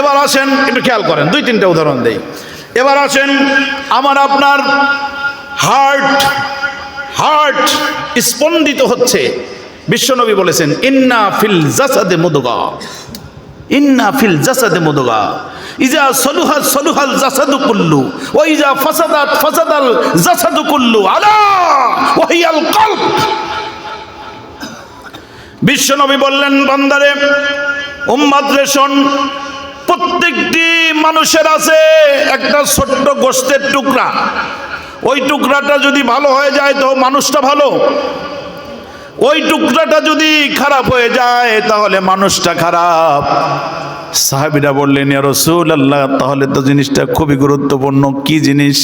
এবার আসেন একটু খেয়াল করেন, 2-3টা উদাহরণ দেই। এবার আসেন আমার আপনার হার্ট স্পন্দিত হচ্ছে। বিশ্বনবী বলেছেন ইন্না ফিল জাসাদে মুদগা, ইন্না ফিল জাসাদে মুদগা ইজা সলুহাল জাসাদু কুল্লু ওয়া ইজা ফাসাদাল জাসাদু কুল্লু আলা ওয়া হিয়াল কলব। বিশ্বনবী বললেন, বান্দারে, উম্মত রে শোন, প্রত্যেকটি মানুষের আছে একটা ছোট্ট গোশতের টুকরা। ওই টুকরাটা যদি ভালো হয়ে যায় তো মানুষটা ভালো, ওই টুকরাটা যদি খারাপ হয়ে যায় তাহলে মানুষটা খারাপ। সাহাবীরা বললেন, ইয়া রাসূলুল্লাহ, তাহলে তো জিনিসটা খুবই গুরুত্বপূর্ণ। কি জিনিস?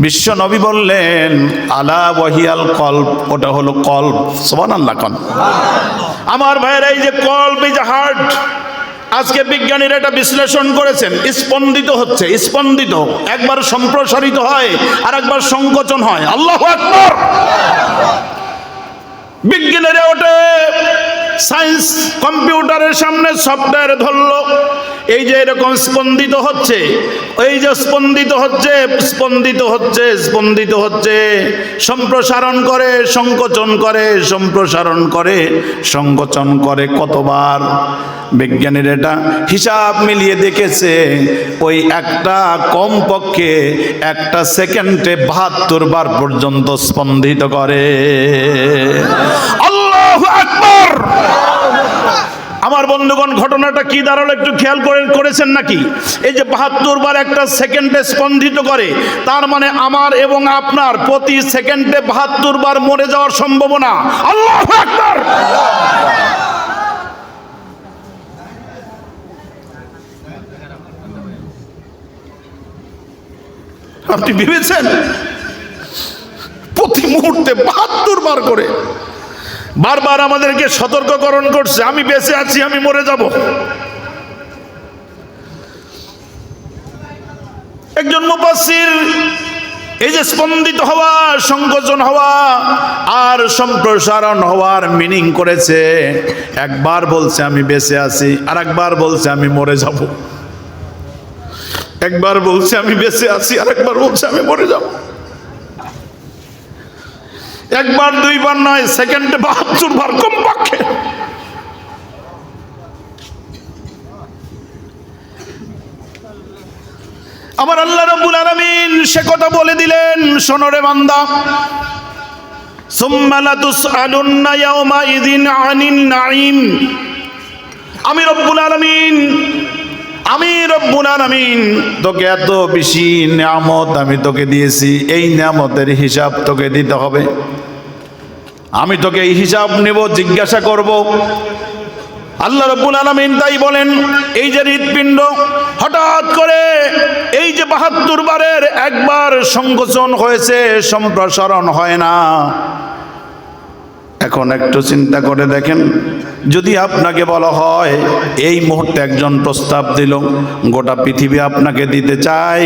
বিশ্ব নবী বললেন, আলা ওয়াহিয়াল কলব, ওটা হলো কলব। সুবহানাল্লাহ কোন। আমার ভাইয়েরা, এই যে কলব, এই যে হার্ট, আজকে বিজ্ঞানীরা এটা বিশ্লেষণ করেছেন। স্পন্দিত হচ্ছে, স্পন্দিত, একবার সম্প্রসারিত হয় আর একবার সংকোচন হয়। আল্লাহু আকবার। বিজ্ঞানীরা ওটা সায়েন্স কম্পিউটারের সামনে সফটওয়্যার ধরলো, এই যে এরকম স্পন্দিত হচ্ছে, এই যে স্পন্দিত হচ্ছে, স্পন্দিত হচ্ছে, স্পন্দিত হচ্ছে, সম্প্রসারণ করে, সংকোচন করে, সম্প্রসারণ করে, সংকোচন করে কতবার? বিজ্ঞানীরা এটা হিসাব মিলিয়ে দেখেছে, ওই একটা কমপক্ষে একটা সেকেন্ডে 72 বার পর্যন্ত স্পন্দিত করে। আল্লাহু আকবার। আমার বন্ধুগণ, ঘটনাটা কি দাঁড়ালো একটু খেয়াল করেছেন নাকি? এই যে 72 বার একটা সেকেন্ডে স্পন্দিত করে, তার মানে আমার এবং আপনার প্রতি সেকেন্ডে 72 বার মরে যাওয়ার সম্ভাবনা। আল্লাহু আকবার। আপনি ভেবেছেন? প্রতি মুহূর্তে 72 বার করে বারবার আমাদেরকে সতর্ককরণ করছে, আমি বেঁচে আছি, আমি মরে যাব। একজন মুফাসসির এই যে স্পন্দিত হওয়া, সংকোচন হওয়া আর সম্প্রসারণ হওয়ার মিনিং করেছে। একবার বলছে আমি বেঁচে আছি, আর একবার বলছে আমি মরে যাব। একবার বলছে আমি বেঁচে আছি, আর একবার বলছে আমি মরে যাব। একবার দুইবার নয়, সেকেন্ডে 72 বার কমপক্ষে। আমার আল্লাহ রাব্বুল আলামিন সে কথা বলে দিলেন, শোনো রে বান্দা, সুম্মা লাতুসআলুন্না ইয়াওমা ইযিন আনিন নাঈম। আমি রব্বুল আলামিন তোকে এত বেশি নিয়ামত আমি তোকে দিয়েছি, এই নিয়ামতের হিসাব তোকে দিতে হবে। আমি তোকে এই হিসাব নেব, জিজ্ঞাসা করব। আল্লাহ রাব্বুল আলামিন তাই বলেন, এই যে হৃৎপিণ্ড হঠাৎ করে এই যে 72 বারের একবার সংকোচন হয়েছে, সম্প্রসারণ হয় না। এখন একটু চিন্তা করে দেখেন, যদি আপনাকে বলা হয় এই মুহূর্তে একজন প্রস্তাব দিল গোটা পৃথিবী আপনাকে দিতে চাই,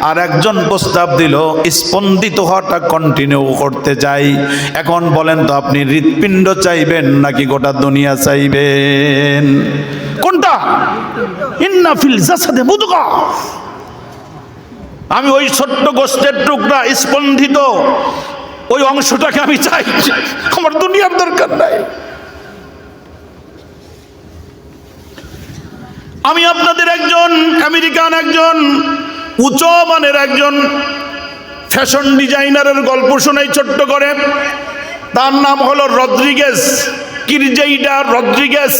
আর একজন প্রস্তাব দিল স্পন্দিত হওয়াটা কন্টিনিউ করতে চাই, এখন বলেন তো আপনি হৃৎপিণ্ড চাইবেন নাকি গোটা দুনিয়া চাইবেন? কোনটা? ইন্না ফিল জাসাদে মুদগা। আমি ওই ছোট্ট গোশতের টুকরা স্পন্দিত ওই অংশটাকে আমি চাই, আমার দুনিয়ার দরকার নাই। আমি আপনাদের একজন আমেরিকান, একজন উচ্চ মানের একজন ফ্যাশন ডিজাইনারের গল্প শোনাই ছোট্ট করে। তার নাম হলো রদ্রিগেজ, কিরজেইডা রদ্রিগেজ।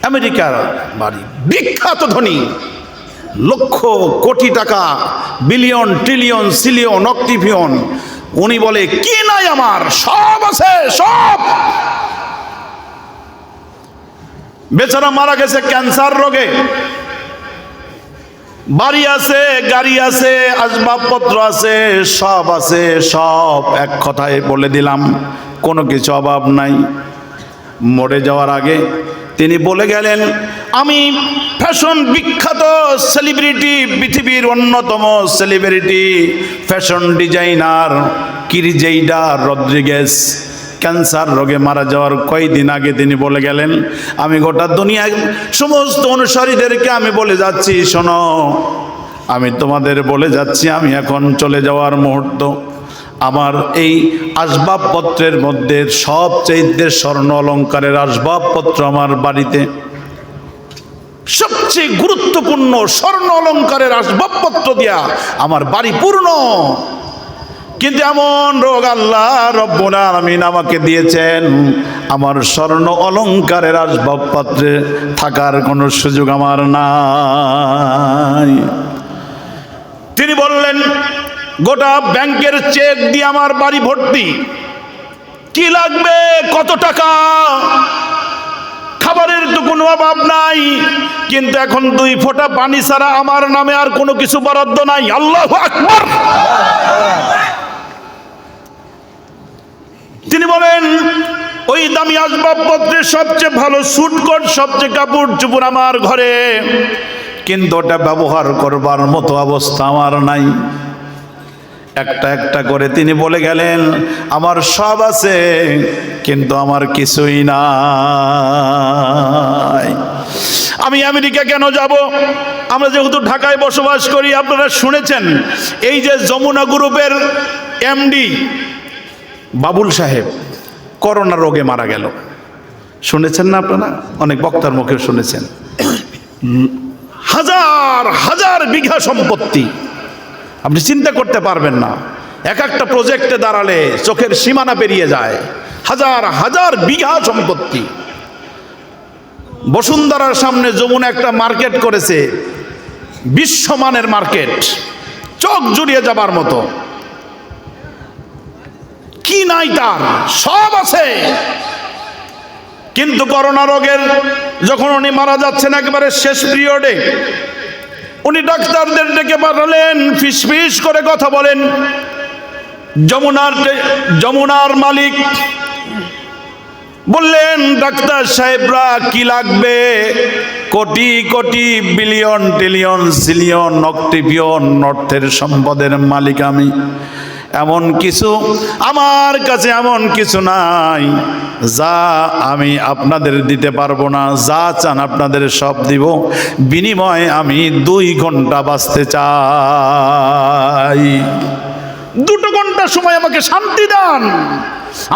আমেরিকার বাড়ি, বিখ্যাত ধনী, লক্ষ কোটি টাকা, বিলিয়ন, ট্রিলিয়ন, সিলিয়ন, অক্টিভিয়ন। উনি বলে কি নাই আমার, সব আছে, সব। বেচারা মারা গেছে ক্যান্সার রোগে। বাড়ি আছে, গাড়ি আছে, আসবাবপত্র আছে, সব আছে, সব। এক কথায় বলে দিলাম, কোনো কিছু অভাব নাই। মরে যাওয়ার আগে তিনি বলে গেলেন, আমি ফ্যাশন বিখ্যাত সেলিব্রিটি, পৃথিবীর অন্যতম সেলিব্রিটি ফ্যাশন ডিজাইনার কিরজেইডা রদ্রিগেজ। ক্যান্সার রোগে মারা যাওয়ার কয়েকদিন আগে তিনি বলে গেলেন, আমি গোটা দুনিয়ার সমস্ত অনুসারীদেরকে আমি বলে যাচ্ছি, শোনো, আমি তোমাদের বলে যাচ্ছি, আমি এখন চলে যাওয়ার মুহূর্ত। আমার এই আসবাবপত্রের মধ্যে সবচেয়ে স্বর্ণ অলঙ্কারের আসবাবপত্র আমার বাড়িতে, সবচেয়ে গুরুত্বপূর্ণ স্বর্ণ অলঙ্কারের আসবাবপত্র দিয়া আমার বাড়ি পূর্ণ। কিন্তু এমন রোগ আল্লাহ রব্বুল আলামিন আমাকে দিয়েছেন, আমার স্বর্ণ অলঙ্কারের আসবাবপত্রে থাকার কোনো সুযোগ আমার নাই। তিনি বললেন, গোটা ব্যাংকের চেক দিয়ে আমার বাড়ি ভর্তি, কি লাগবে, কত টাকা, খাবারের তো কোনো অভাব নাই, কিন্তু এখন 2 ফোঁটা পানি ছাড়া আমার নামে আর কোনো কিছু বরাদ্দ নাই। আল্লাহু আকবার। তিনি বলেন, ওই দামি আসবাবপত্রের সবচেয়ে ভালো স্যুটকোট, সবচেয়ে কাপড় চোপড় আমার ঘরে, কিন্তু ওটা ব্যবহার করবার মতো অবস্থা আমার নাই। একটা একটা করে তিনি বলে গেলেন, আমার সব আছে কিন্তু আমার কিছুই নাই। আমি আমেরিকা কেন যাব? আমরা যেহেতু ঢাকায় বসবাস করি, আপনারা শুনেছেন এই যে যমুনা গ্রুপের এমডি বাবুল সাহেব করোনা রোগে মারা গেল, শুনেছেন না আপনারা? অনেক বক্তার মুখে শুনেছেন। হাজার হাজার বিঘা সম্পত্তি, আপনি চিন্তা করতে পারবেন না, এক একটা প্রজেক্টে দাঁড়ালে চোখের সীমানা পেরিয়ে যায়। হাজার হাজার বিঘা সম্পত্তি। বসুন্ধরার সামনে যমুনা একটা মার্কেট করেছে, বিশ্বমানের মার্কেট, চোখ জুড়িয়ে যাবার মতো। কি নাই তার? সব আছে। কিন্তু করোনা রোগের যখন উনি মারা যাচ্ছেন একেবারে শেষ পিরিয়ডে, উনি ডাক্তারদের ডেকে পাঠালেন, ফিসফিস করে কথা বলেন। যমুনার মালিক বললেন, ডাক্তার সাহেবরা কি লাগবে? কোটি কোটি বিলিয়ন ট্রিলিয়ন সিলিয়ন অক্টিবিয়ন অর্থের সম্পদের মালিক আমি। এমন কিছু আমার কাছে এমন কিছু নাই যা আমি আপনাদের দিতে পারবো না। যা চান আপনাদের সব দিব, বিনিময়ে আমি 2 ঘন্টা বাঁচতে চাই। 2 ঘন্টা সময় আমাকে শান্তি দান।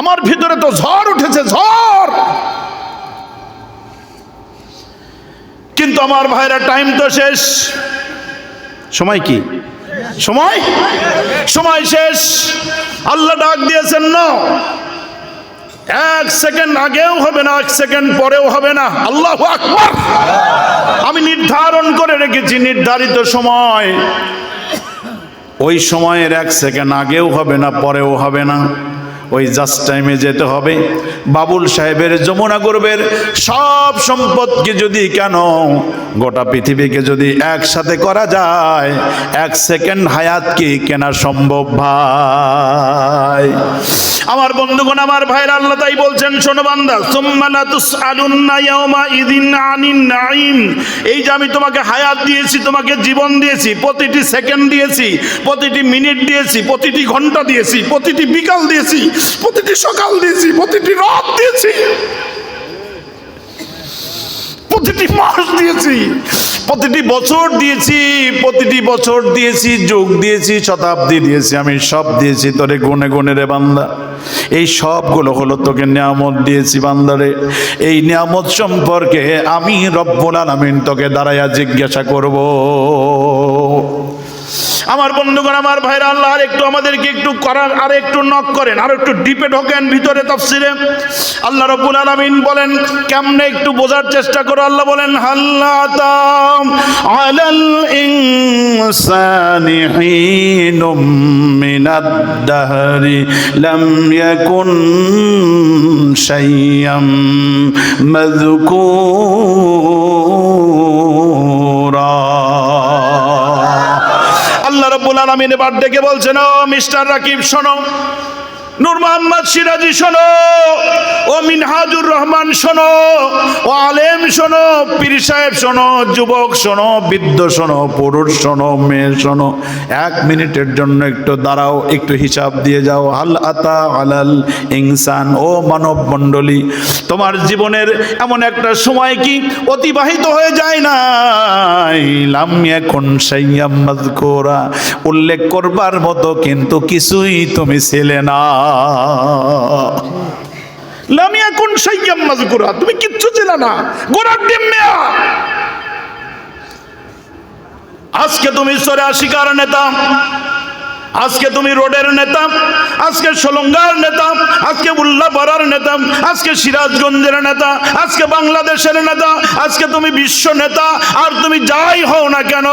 আমার ভিতরে তো ঝড় উঠেছে, ঝড়। কিন্তু আমার ভাইরা, টাইম তো শেষ। সময় কি? সময় শেষ। আল্লাহ ডাক দিয়েছেন, না 1 সেকেন্ড আগেও হবে না, 1 সেকেন্ড পরেও হবে না। আল্লাহু আকবার। আমি নির্ধারণ করে রেখেছি নির্ধারিত সময়, ওই সময়ের 1 সেকেন্ড আগেও হবে না, পরেও হবে না। ওই জাস্ট টাইমে যেতে হবে। বাবুল সাহেবের যমুনা গ্রুপের সব সম্পদকে যদি, কেন গোটা পৃথিবীকে যদি একসাথে করা যায়, 1 সেকেন্ড হায়াত কি কেনা সম্ভব ভাই? আমার বন্ধুগণ, আমার ভাইরা, আল্লাহ তাই বলছেন, শোনো বান্দা, সুম্মা লা তুসআলুন্না ইয়াওমা ইযিন আনিন নাঈম। এই যে আমি তোমাকে হায়াত দিয়েছি, তোমাকে জীবন দিয়েছি, প্রতিটি সেকেন্ড দিয়েছি, প্রতিটি মিনিট দিয়েছি, প্রতিটি ঘন্টা দিয়েছি, প্রতিটি বিকাল দিয়েছি, প্রতিটি সকাল দিয়েছি, প্রতিটি রাত দিয়েছি, প্রতিটি মাস দিয়েছি, প্রতিটি বছর দিয়েছি, প্রতিটি বছর দিয়েছি, যুগ দিয়েছি, শতাব্দী দিয়েছি, আমি সব দিয়েছি তোরে গুনে গুনে রে বান্দা। এই সবগুলো হলো তোকে নিয়ামত দিয়েছি বান্দারে। এই নিয়ামত সম্পর্কে আমি রব্বুল আলামিন তোকে দাঁড়াইয়া জিজ্ঞাসা করব। আমার বন্ধুগণ, আমার ভাইরা, আল্লাহ আর একটু আমাদেরকে একটু করার, আর একটু নক করেন, আর একটু ডিপে ঢোকেন ভিতরে তাফসিরে। আল্লাহ রাব্বুল আলামিন বলেন, কেমনে একটু বোঝার চেষ্টা করো। আল্লাহ বলেন, হাল্লাতা আলাল ইনসানি হিনুম মিনাদ দাহরি লাম ইয়াকুন শাইয়াম মাযকুরা। আল্লাহ রাব্বুল আলামিন এবার ডেকে বলছেন, ও মিস্টার রাকিব, শোনো, নূর মোহাম্মদ সিরাজি শোনো, ও মিনহাজুর রহমান শোনো, ও আলেম শোনো, পীর সাহেব শোনো, যুবক শোনো, বৃদ্ধ শোনো, পুরুষ শোনো, মেয়ে শোনো, 1 মিনিটের জন্য একটু দাঁড়াও, একটু হিসাব দিয়ে যাও। হাল আতা আলাল ইনসান, ও মানব মণ্ডলী, তোমার জীবনের এমন একটা সময় কি অতিবাহিত হয়ে যায় না লাম ইয়াকুন শাইয়াম মাযকুরা, উল্লেখ করবার মতো কিন্তু কিছুই তুমি ছিলে না। লাম ইয়াকুন শাইয়াম মাযকুরা, তুমি কিচ্ছু ছিলে না, গোড়ার ডিম মেয়া। আজকে তুমি সরে আশিকার নেতা, আজকে তুমি রোডের নেতা, আজকে সোলঙ্গার নেতা, আজকে উল্লাপাড়ার নেতা, আজকে সিরাজগঞ্জের নেতা, আজকে বাংলাদেশের নেতা, আজকে তুমি বিশ্ব নেতা। আর তুমি যাই হও না কেন,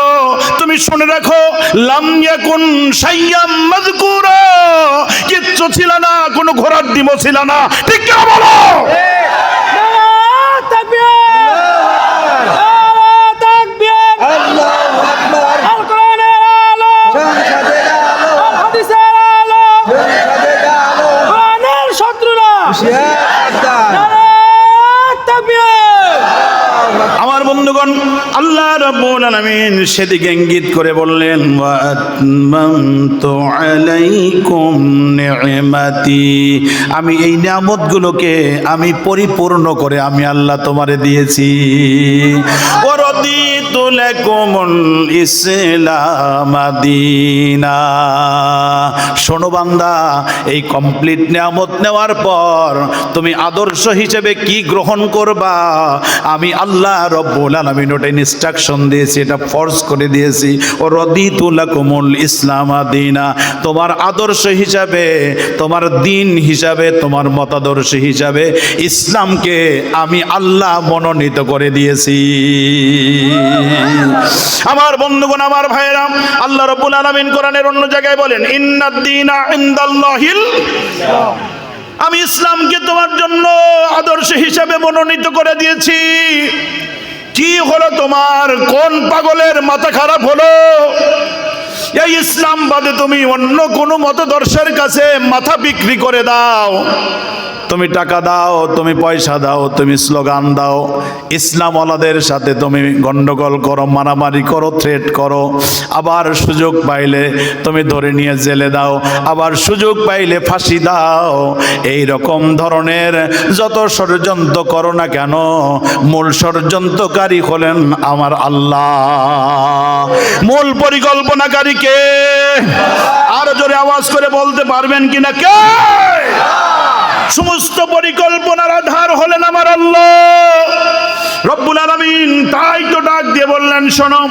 তুমি শুনে রাখো, লাম ইয়াকুন শাইয়াম মাযকুরা, কিচ্ছু ছিল না, কোনো ঘোড়ার ডিমও ছিল না। ঠিক কি বলো? আমার বন্ধুগণ, আল্লাহ রাব্বুল আলামিন সেদিকে ইঙ্গিত করে বললেন, ওয়া আতমামতু আলাইকুম নি'মাতি, আমি এই নিয়ামতগুলোকে আমি পরিপূর্ণ করে আমি আল্লাহ তোমারে দিয়েছি। ওয়া রাদিতু লাকুমুল ইসলাম দীনা, শোনো বান্দা, এই কমপ্লিট নিয়ামত নেওয়ার পর তুমি আদর্শ হিসেবে কি গ্রহণ করবা, আমি আল্লাহ রব্বুল আলামিন ওটা ইনস্ট্রাকশন দিয়েছি, এটা ফরজ করে দিয়েছি। ও রাদিতু লাকুমুল ইসলাম দীনা, তোমার আদর্শ হিসাবে, তোমার দিন হিসাবে, তোমার মতাদর্শ হিসাবে ইসলামকে আমি আল্লাহ মনোনীত করে দিয়েছি। আমার বন্ধুগণ, আমার ভাইরা, আল্লাহ রাব্বুল আলামিন কোরআনের অন্য জায়গায় বলেন, ইন্নাদ দীনা ইনদাল্লাহিল ইসলাম, আমি ইসলামকে তোমার জন্য আদর্শ হিসাবে মনোনীত করে দিয়েছি। কি হলো তোমার? কোন পাগলের মাথা খারাপ হলো? এই ইসলাম বাদে তুমি অন্য কোনো মতদর্শের কাছে মাথা বিক্রি করে দাও, তুমি টাকা দাও, তুমি পয়সা দাও, তুমি স্লোগান দাও, ইসলামওয়ালাদের সাথে তুমি গন্ডগোল করো, মারামারি করো, থ্রেট করো, আবার সুযোগ পাইলে তুমি ধরে নিয়ে জেলে দাও, আবার সুযোগ পাইলে ফাঁসি দাও। এই রকম ধরনের যত ষড়যন্ত্র করো না কেন, মূল ষড়যন্ত্রকারী হলেন আমার আল্লাহ। মূল পরিকল্পনাকারী কে? আরো জোরে আওয়াজ করে বলতে পারবেন কিনা কে? সমস্ত পরিকল্পনার আধার হলেন আমার আল্লাহ রব্বুল আলামিন। তাই তো ডাক দিয়ে বললেন, শোনো,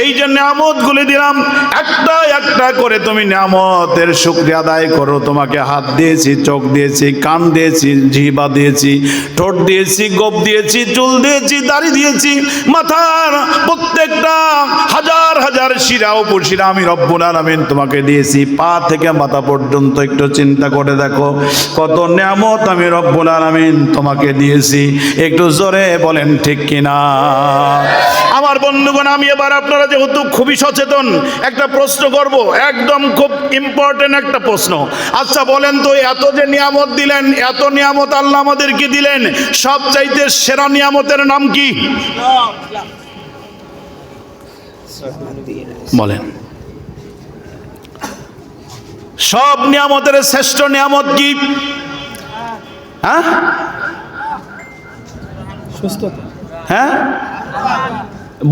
এই যে নিয়ামতগুলি দিলাম, একটা একটা করে তুমি নিয়ামতের শুকরিয়া আদায় করো। তোমাকে হাত দিয়েছি, চোখ দিয়েছি, কান দিয়েছি, জিহ্বা দিয়েছি, ঠোঁট দিয়েছি, গোপ দিয়েছি, চুল দিয়েছি, দাড়ি দিয়েছি, মাথার প্রত্যেকটা হাজার হাজার শিরা উপশিরা আমি রব্বুল আলামিন তোমাকে দিয়েছি। পা থেকে মাথা পর্যন্ত একটু চিন্তা করে দেখো কত নিয়ামত আমি রব্বুল আলামিন তোমাকে দিয়েছি। একটু জোরে বলেন ঠিক কিনা? আমার বন্ধুগণ, আমি এবার, আপনারা যেহেতু খুবই সচেতন, একটা প্রশ্ন করব, একদম খুব ইম্পর্টেন্ট একটা প্রশ্ন। আচ্ছা বলেন তো, এত যে নিয়ামত দিলেন, এত নিয়ামত আল্লাহ আমাদেরকে দিলেন, সবচাইতে সেরা নিয়ামতের নাম কি বলেন? সব নিয়ামতের শ্রেষ্ঠ নিয়ামত কি? হ্যাঁ সুস্থতা। হ্যাঁ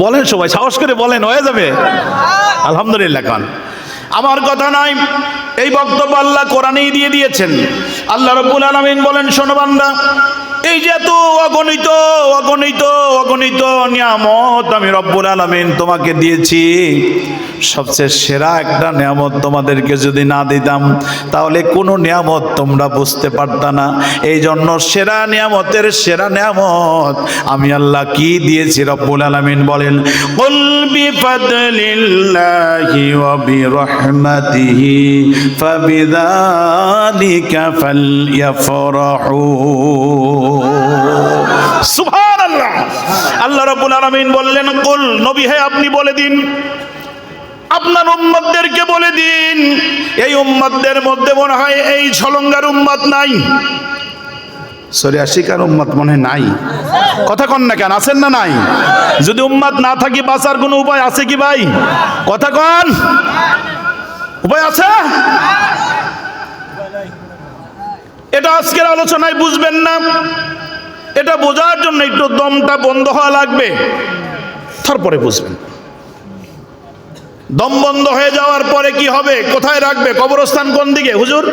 বলেন সবাই, সাহস করে বলেন, হয়ে যাবে আলহামদুলিল্লাহ। কান আমার কথা নাই, এই বক্তব্য আল্লাহ কোরআনেই দিয়ে দিয়েছেন। আল্লাহ রাব্বুল আলামিন বলেন, শোনো বান্দা, এই যে এত অগণিত অগণিত অগণিত নিয়ামত আমি রব্বুল আলামিন তোমাকে দিয়েছি, সবচেয়ে সেরা একটা নিয়ামত তোমাদেরকে যদি না দিতাম তাহলে কোনো নিয়ামত তোমরা বুঝতে পারতা না। এই জন্য সেরা নিয়ামতের সেরা নিয়ামত আমি আল্লাহ কি দিয়েছি রব্বুল আলামিন বলেন, কুল বিফাদলিল্লাহি ওয়া বিরহমাতিহি ফাবিযালিকা ফালইফরাহু। সুবহানাল্লাহ। আল্লাহ রাব্বুল আলামিন বললেন, কুল, নবী হে আপনি বলে দিন, আপনার উম্মতদেরকে বলে দিন, এই উম্মতদের মধ্যে মনে হয় এই ছলঙ্গার উম্মত নাই, সরিয়াশিকার উম্মত মনে হয় নাই। কথা কন না কেন, আছেন না নাই? যদি উম্মত না থাকি বাঁচার কোনো উপায় আছে কি ভাই? কথা কন, উপায় আছে? এটা আজকের আলোচনায় বুঝবেন না, এটা বোঝার জন্য একটু দমটা বন্ধ হওয়া লাগবে, তারপরে বুঝবেন। দম বন্ধ হয়ে যাওয়ার পরে কি হবে? কোথায় রাখবে? কবরস্থান কোন দিকে হুজুর?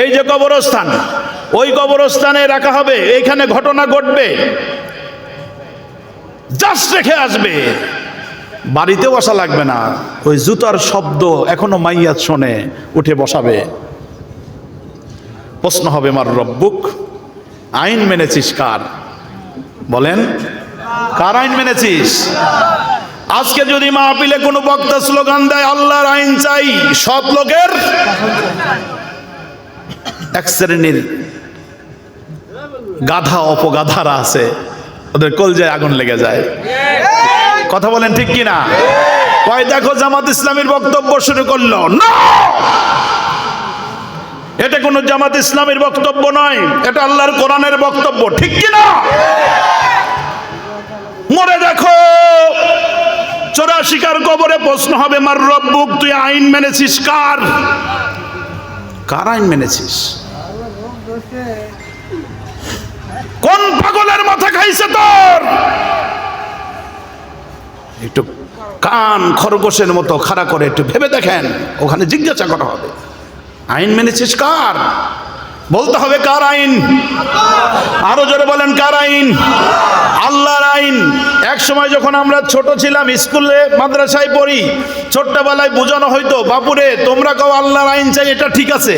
এই যে কবরস্থান, ওই কবরস্থানে রাখা হবে। এইখানে ঘটনা ঘটবে, জাস্ট রেখে আসবে, বাড়িতে বসা লাগবে না। ওই জুতার শব্দ এখনো মাইয়াত শোনে, উঠে বসাবে। প্রশ্ন হবে, মার রব্বুক, আইন মেনেছিস কার? বলেন, কার আইন মেনেছিস? আজকে যদি মাহফিলে কোনো বক্তা স্লোগান দেয় আল্লাহর আইন চাই, সৎ লোকের এক শ্রেণীর গাধা অপগাধারা আছে, ওদের কলজায় আগুন লেগে যায়। কথা বলেন ঠিক কিনা? কয় দেখো জামাত ইসলামীর বক্তব্য শুরু করলো, না, এটা কোনো জামাত ইসলামীর বক্তব্য নয়, এটা আল্লাহর কোরআনের বক্তব্য, ঠিক কিনা? মরে দেখো 84 কবরে প্রশ্ন হবে, মার রব্বুক, তুই আইন মেনেছিস কার? কার আইন মেনেছিস? কোন পাগলের মাথা খাইছে তোর? একটু কান খরগোশের মতো খাড়া করে একটু ভেবে দেখেন, ওখানে জিজ্ঞাসা করা হবে, আইন মেনেছিস কার? বলতে হবে কার আইন? আরো জোরে বলেন, কার আইন? আল্লাহর আইন। এক সময় যখন আমরা ছোট ছিলাম, স্কুলে মাদ্রাসায় পড়ি, ছোট্টবেলায় বোঝানো হইতো, বাপুরে তোমরা কেউ আল্লাহর আইন চাই, এটা ঠিক আছে,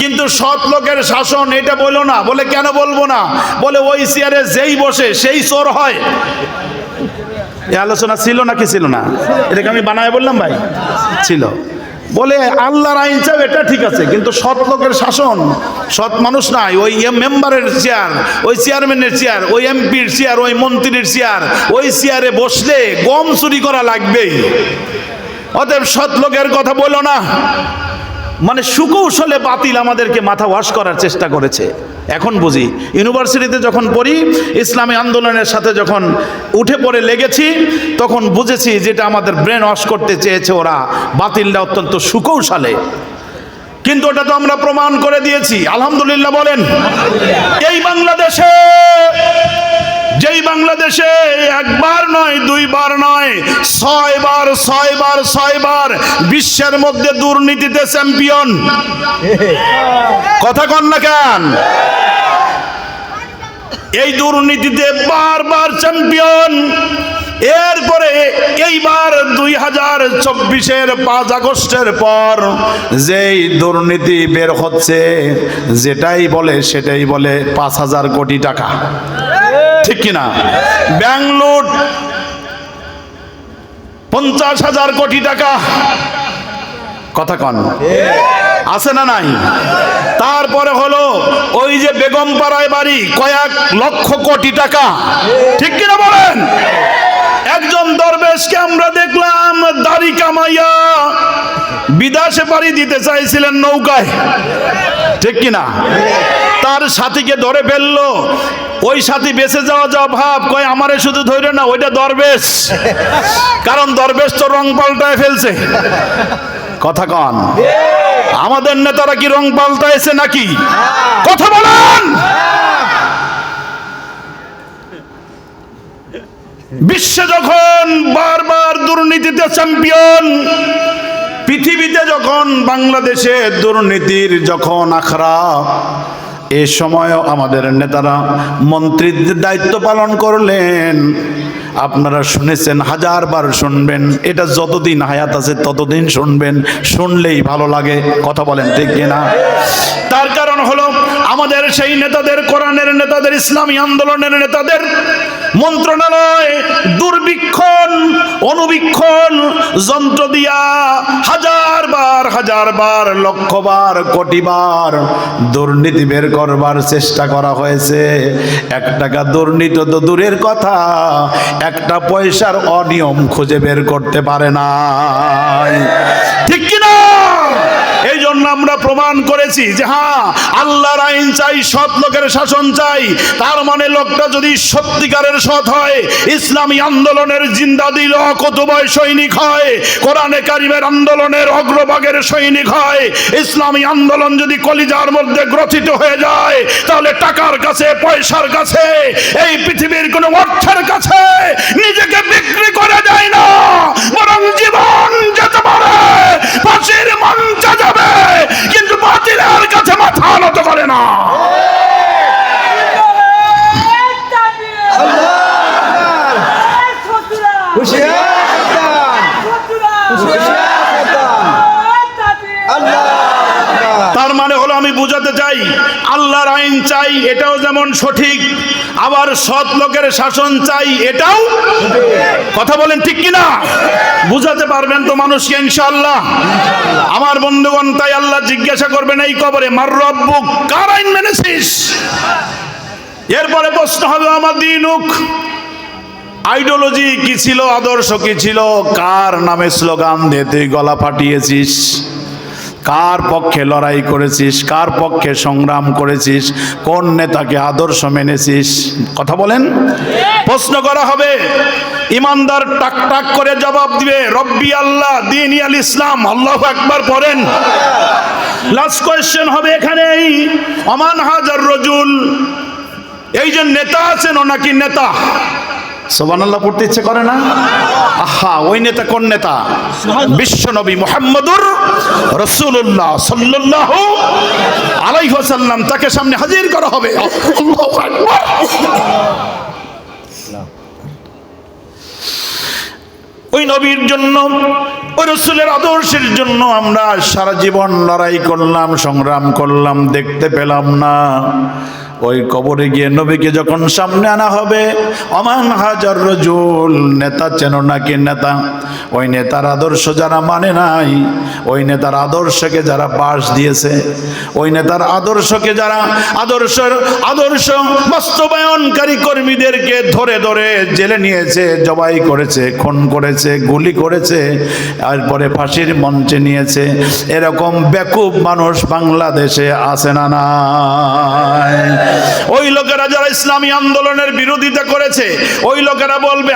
কিন্তু সৎ লোকের শাসন এটা বলো না। বলে কেন বলবো না? বলে ওই চেয়ারে যেই বসে সেই চোর হয়। এই আলোচনা ছিল নাকি ছিল না? এটাকে আমি বানায় বললাম ভাই? ছিল। বলে আল্লাহর আইন চাও, এটা ঠিক আছে, কিন্তু সৎ লোকের শাসন, সৎ মানুষ নাই, ওই মেম্বারের চেয়ার, ওই চেয়ারম্যানের চেয়ার, ওই এমপির চেয়ার, ওই মন্ত্রীর চেয়ার, ওই চেয়ারে বসলে গম চুরি করা লাগবেই। অতএব সৎ লোকের কথা বলো না। মানে সুকৌশলে বাতিল আমাদেরকে মাথা ওয়াশ করার চেষ্টা করেছে। এখন বুঝি, ইউনিভার্সিটিতে যখন পড়ি, ইসলামী আন্দোলনের সাথে যখন উঠে পড়ে লেগেছি, তখন বুঝেছি যেটা আমাদের ব্রেন ওয়াশ করতে চেয়েছে ওরা, বাতিলটা অত্যন্ত সুকৌশলে। কিন্তু ওটা তো আমরা প্রমাণ করে দিয়েছি, আলহামদুলিল্লাহ বলেন। এই বাংলাদেশে, যেই বাংলাদেশে একবার নয়, দুইবার নয়, 6 বার বিশ্বের মধ্যে দুর্নীতিতে চ্যাম্পিয়ন। কথা কন না কেন? এই দুর্নীতিতে বারবার চ্যাম্পিয়ন। এরপরে এইবার 2024-এর 5 আগস্টের পর যেই দুর্নীতি বের হচ্ছে, যেটাই বলে সেটাই বলে 5,000 কোটি টাকা, ঠিক কিনা? ব্যাংক লুট 50,000 কোটি টাকা। কথা কন, আছে না নাই? তারপরে হলো ওই যে বেগম পাড়ায় বাড়ি, কয়েক লক্ষ কোটি টাকা, ঠিক কিনা বলেন? একজন দরবেশকে আমরা দেখলাম দাড়ি কামাইয়া বিদেশে পাড়ি দিতে চাইছিলেন নৌকায়, ঠিক কিনা? তার সাথীকে ধরে ফেললো, ওই সাথী বেঁচে যাওয়া ভাব, কয় আমারে শুধু ধরে না, ওইটা দরবেশ, কারণ দরবেশ তো রং পাল্টায় ফেলছে। কথা কন, আমাদের নেতারা কি রং পাল্টাইছে নাকি? কথা বলেন। বিশ্বে যখন বারবার দুর্নীতিতে চ্যাম্পিয়ন, পৃথিবীতে যখন বাংলাদেশে দুর্নীতির যখন আখড়া, এ সময়ও আমাদের নেতারা মন্ত্রীদের দায়িত্ব পালন করলেন। আপনারা শুনেছেন, 1000 বার শুনবেন, এটা যতদিন হায়াত আছে ততদিন শুনবেন, শুনলেই ভালো লাগে। কথা বলেন ঠিক কিনা? তার কারণ হলো আমাদের সেই নেতাদের, কোরআনের নেতাদের, ইসলামী আন্দোলনের নেতাদের মন্ত্রণালয় দূরবীক্ষণ, অনুবীক্ষণ যন্ত্র দিয়া 1000 বার বার, হাজার বার, লক্ষ বার, কোটি বার দুর্নীতি বের করবার চেষ্টা করা হয়েছে। 1 টাকা দুর্নীতি তো দূরের কথা, 1টা পয়সার অনিয়ম খুঁজে বের করতে পারে না, ঠিক কিনা? এই জন্য আমরা প্রমাণ করেছি যে হ্যাঁ, আল্লাহর আইন চাই, সৎ লোকের শাসন চাই। তার মানে লোকটা যদি সত্যিকারের সৎ হয়, ইসলামী আন্দোলনের জিন্দাদিল কতবয় সৈনিক হয়, কোরআনে কারিমের আন্দোলনের অগ্রভাগের সৈনিক হয়, ইসলামী আন্দোলন যদি কলিজার মধ্যে গ্রথিত হয়ে যায়, তাহলে টাকার কাছে, পয়সার কাছে, এই পৃথিবীর কোন অর্থের কাছে নিজেকে বিক্রি করে দেয় না, বরং জীবন যেতে পারে, ফাঁসির মঞ্চে যাবে, কিন্তু বাতিলের কাছে মাথা নত করে না। তার মানে হলো, আমি বুঝাতে চাই, আল্লাহর আইন চাই, এটাও যেমন সঠিক, আবার সৎ লোকের শাসন চাই, এটাও। কথা বলেন ঠিক কিনা? বুঝাতে পারবেন তো মানুষকে ইনশাআল্লাহ? আমার বন্ধুগণ, তাই আল্লাহ জিজ্ঞাসা করবেন এই কবরে, মার রব্বুক, কার আইন মেনেছিস? এরপরে প্রশ্ন হবে, আমার দিনুক, আইডিওলজি কি ছিল, আদর্শ কি ছিল, কার নামে স্লোগান দিয়ে তুই গলা ফাটিয়েছিস, কার পক্ষে লড়াই করেছিস, কার পক্ষে সংগ্রাম করেছিস, কোন নেতাকে আদর্শ মেনেছিস? কথা বলেন। প্রশ্ন করা হবে, ইমানদার টাক টাক করে জবাব দিবে, রব্বি আল্লাহ, দ্বীন আল ইসলাম, আল্লাহু আকবার পড়েন। লাস্ট কোয়েশ্চেন হবে এখানেই, ওমান হাজার রজুল, এই যে নেতা আছেন, ও নাকি নেতা? সুবহানাল্লাহ পড়তে ইচ্ছে করে না? আহা, ওই নেতা কোন নেতা? বিশ্ব নবী মুহাম্মদুর রাসূলুল্লাহ সাল্লাল্লাহু আলাইহি ওয়াসাল্লাম, তাকে সামনে হাজির করা হবে। আল্লাহু আকবার। ওই নবীর জন্য, ওই রাসূলের আদর্শের জন্য আমরা সারা জীবন লড়াই করলাম, সংগ্রাম করলাম, দেখতে পেলাম না। ওই কবরে গিয়ে নবীকে যখন সামনে আনা হবে, ওমান হাজার রজুল, নেতা চেন নাকি নেতা? ওই নেতার আদর্শ যারা মানে নাই, ওই নেতার আদর্শকে যারা পাশ দিয়েছে, ওই নেতার আদর্শকে যারা আদর্শ বাস্তবায়নকারী কর্মীদেরকে ধরে ধরে জেলে নিয়েছে, জবাই করেছে, খুন করেছে, গুলি করেছে, এরপরে ফাঁসির মঞ্চে নিয়েছে, এরকম বেকুব মানুষ বাংলাদেশে আছে না নাই? ওই লোকেরা যারা ইসলামী আন্দোলনের বিরোধিতা করেছে, ওই লোকেরা বলবে,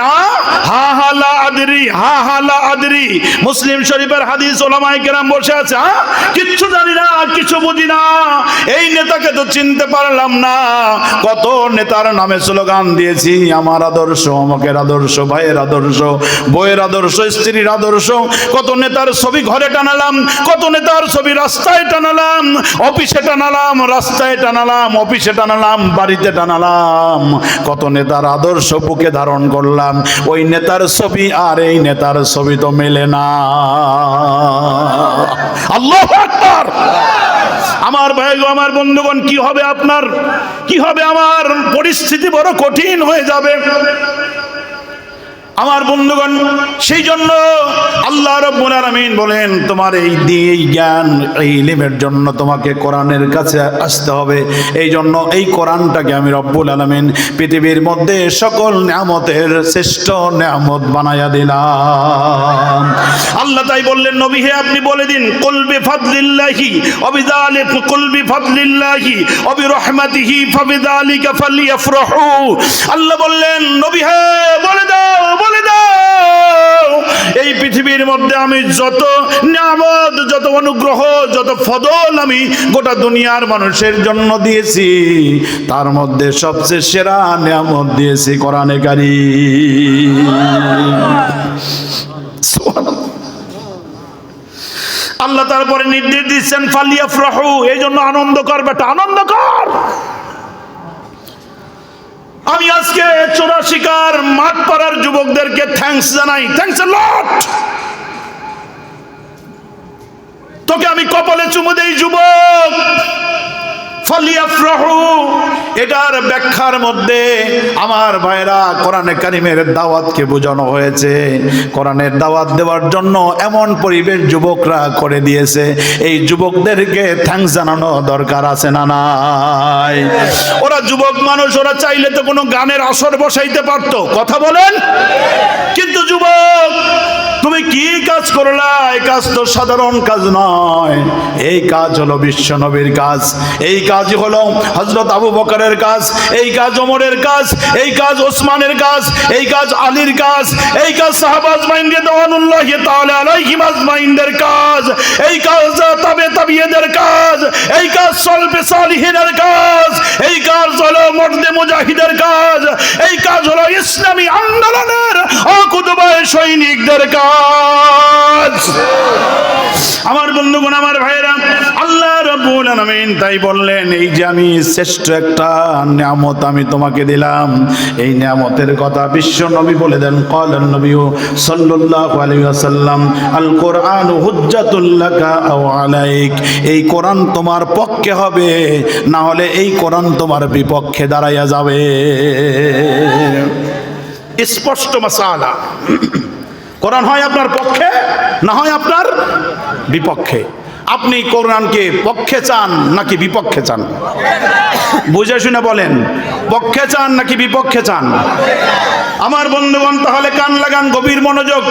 হা হা লা আদরি, হা হা লা আদরি। মুসলিম শরীফের হাদিস, ওলামায়ে কেরাম বসে আছে, কিচ্ছু জানি না, কিছু বুঝি না, এই নেতাকে তো চিনতে পারলাম না। কত নেতার নামে স্লোগান দিয়েছি, আমার আদর্শ, অমকের আদর্শ, ভাইয়ের আদর্শ, বইয়ের আদর্শ, স্ত্রীর আদর্শ, কত নেতার ছবি ঘরে টানালাম, কত নেতার ছবি রাস্তায় টানালাম, অফিসে টানালাম, রাস্তায় টানালাম, অফিসে টানালাম, বাড়িতে টানালাম, কত নেতার আদর্শ বুকে ধারণ করলাম। ওই নেতার ছবি আর এই নেতার ছবি তো মেলে না। আল্লাহু আকবার। আমার ভাই, আমার বন্ধুগণ, কি হবে আপনার, কি হবে আমার? পরিস্থিতি বড় কঠিন হয়ে যাবে আমার বন্ধুগণ। সেই জন্য আল্লাহ রাব্বুল আলামিন বলেন, তোমার এই জ্ঞান, এই ইলমের জন্য তোমাকে কোরআনের কাছে আসতে হবে। এই জন্য এই কোরআনটাকে আমি রব্বুল আলামিন পৃথিবীর মধ্যে সকল নিয়ামতের শ্রেষ্ঠ নিয়ামত বানায়া দিলাম। আল্লাহ তাই বললেন, নবী হে, আপনি বলে দিন, কুল বিফাদলিল্লাহি ওয়া বিযালিকা, কুল বিফাদলিল্লাহি ওয়া বিরহমাতিহি ফাবিযালিকা ফালইফরাহু। আল্লাহ বললেন, নবী হে, বলে দাও, বলে দাও, এই পৃথিবীর মধ্যে আমি যত নিয়ামত, যত অনুগ্রহ, যত ফদল আমি গোটা দুনিয়ার মানুষের জন্য দিয়েছি, তার মধ্যে সবচেয়ে সেরা নিয়ামত দিয়েছি কোরআনে কারীম। আল্লাহ তারপরে নির্দেশ দিচ্ছেন, ফালিয়াফরাহু, এই জন্য আনন্দ কর বেটা, আনন্দ কর। আমি আজকে চোরা শিকার মাঠ পাড়ার যুবকদেরকে থ্যাঙ্কস জানাই, থ্যাঙ্কস এ লট। তোকে আমি কপালে চুমু দেই যুবক, ফালিয়াফরাহু, এটার ব্যাখ্যার মধ্যে আমার ভাইরা কোরআনে কারিমের দাওয়াতকে বোঝানো হয়েছে। কোরআনের দাওয়াত দেওয়ার জন্য এমন পরিবেশ যুবকরা করে দিয়েছে, এই যুবকদেরকে থ্যাঙ্কস জানানো দরকার আছে না নাই? ওরা যুবক মানুষ, ওরা চাইলে তো কোনো গানের আসর বসাইতে পারতো, কথা বলেন। কিন্তু যুবক, তুমি কি কাজ করলা? এই কাজ তো সাধারণ কাজ নয়, এই কাজ হলো বিশ্ব নবীর কাজ, এই কাজ হলো হযরত আবু বকরের কাজ, এই কাজ ওমরের কাজ, এই কাজ ওসমানের কাজ, এই কাজ আলীর কাজ, এই কাজ সাহাবা আজমাইন রাদিয়াল্লাহু তাআলা আলাইহিম আজমাইনদের কাজ, এই কাজ তাবে তাবিঈদের কাজ, এই কাজ সলফে সালিহিনের কাজ, এই কাজ হলো মর্দে মুজাহিদের কাজ, এই কাজ হলো ইসলামী আন্দোলনের অকুতবায় সৈনিকদের কাজ। আমার বন্ধুগণ, আমার ভাইরা, আল্লাহ রাব্বুল আলামিন তাই বললেন, এই যে আমি শ্রেষ্ঠ একটা নিয়ামত আমি তোমাকে দিলাম, এই নিয়ামতের কথা বিশ্ব নবী বলে দেন, ক্বালান নবী সাল্লাল্লাহু আলাইহি ওয়াসাল্লাম, আল কোরআনু হুজ্জাতুল লাকা আও আলাইক, এই কোরআন তোমার পক্ষে হবে, না হলে এই কোরআন তোমার বিপক্ষে দাঁড়াইয়া যাবে। স্পষ্ট মাসালা, কোরআন হয় আপনার পক্ষে, না হয় আপনার বিপক্ষে। আপনি কোরআনকে পক্ষে চান নাকি বিপক্ষে চান? বুঝে শুনে বলেন, পক্ষে চান নাকি বিপক্ষে চান? আমার বন্ধুগণ, তাহলে কান লাগান, গভীর মনোযোগ।